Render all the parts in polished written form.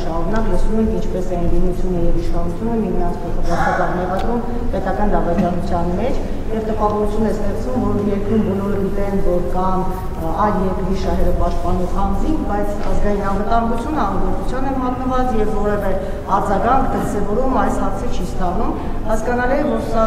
շարունակ լսում ինչպես է ընդդիմությունը եւ իշխանությունը միմյանց փոխադարձաբար մեղադրում պետական դավաճանության մեջ եւ տպավորություն է ստեղծում, որ երկրում բոլորը գիտեն, որ կան այլ երկրի շահերը պաշտպանող անձինք, բայց ազգային անվտանգությունը անգործության է մատնված եւ որևէ արձագանք դրսեւորում այս հարցի չի ստանում։ Հասկանալի է, որ սա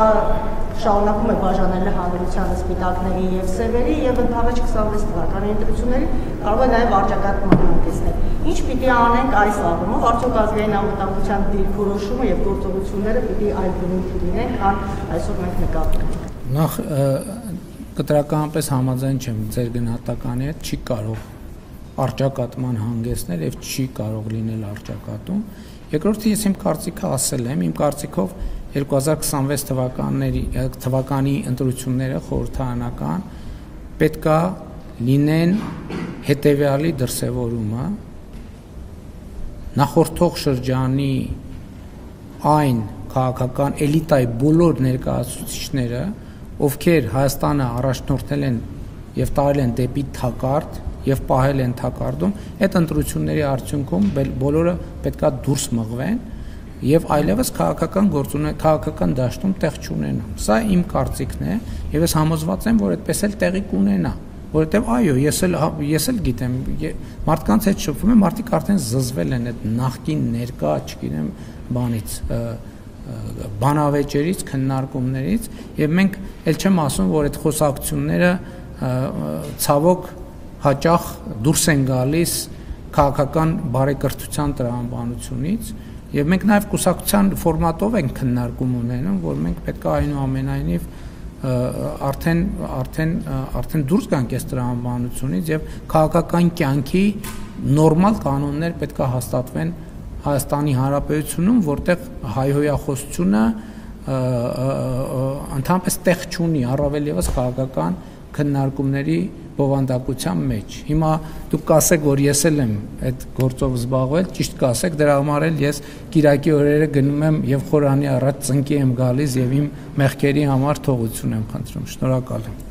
շարունակում է բաժանել հանրությանը սպիտակների եւ սևերի եւ ընդառաջ 26 թվականի ընտրությունների կարող է նաեւ արճակատման հանգեցնել։ Ինչ պիտի անենք այս առումով, արդյոք ազգային անվտանգության դիրքորոշումը եւ գործողությունները պիտի այլ բնույթի լինեն, քան այսօր մենք նկատում ենք։ Նախ կտրականապես համաձայն չեմ ձեր գնահատականի հետ, չի կարող արճակատման հանգեցնել եւ չի կարող լինել արճակատում։ Երկրորդը ես իմ կարծիքը ասել եմ, իմ կարծիքով 2026 թվականի ընտրությունները խորհրդարանական պետքա լինեն հետևյալի դրսևորումը նախորդող շրջանի այն քաղաքական էլիտայի բոլոր ներկայացուցիչները, ովքեր Հայաստանը առաջնորդել են եւ տարել են դեպի թակարդ եւ պահել են թակարդում, այդ ընտրությունների արդյունքում բոլորը պետքա դուրս մղվեն եւ այլևս քաղաքական դաշտում տեղ չունենան։ Սա իմ կարծիքն է եւ ես համոզված եմ, որ այդպես էլ տեղի կունենա, որովհետեւ այո, ես էլ գիտեմ, մարդկանց հետ շփվում եմ, մարդիկ արդեն զզվել են այդ նախկին ներկա, չգիտեմ, բանից բանավեճերից, քննարկումներից եւ մենք էլ չեմ ասում, որ այդ խոսակցությունները ցավոք հաճախ դուրս են գալիս քաղաքական բարեկրթության տրամաբանությունից եւ մենք նաեւ կուսակցության ֆորմատով ենք քննարկում ունենում, որ մենք պետք է այնուամենայնիվ արդեն դուրս գանք այս տրամաբանությունից եւ քաղաքական կյանքի նորմալ կանոններ պետք է հաստատվեն Հայաստանի Հանրապետությունում, որտեղ հայհոյախոսությունը ընդհանրապես տեղ չունի, առավել եւս քաղաքական քննարկումների բովանդակության մեջ։ Հիմա դուք կասեք, որ ես էլ եմ այդ գործով զբաղվել, ճիշտ կասեք, դրա համար էլ ես Կիրակի օրերը գնում եմ եւ խորանի առաջ ծնկի եմ գալիս եւ իմ մեղքերի համար թողություն եմ խնդրում։ Շնորհակալ եմ։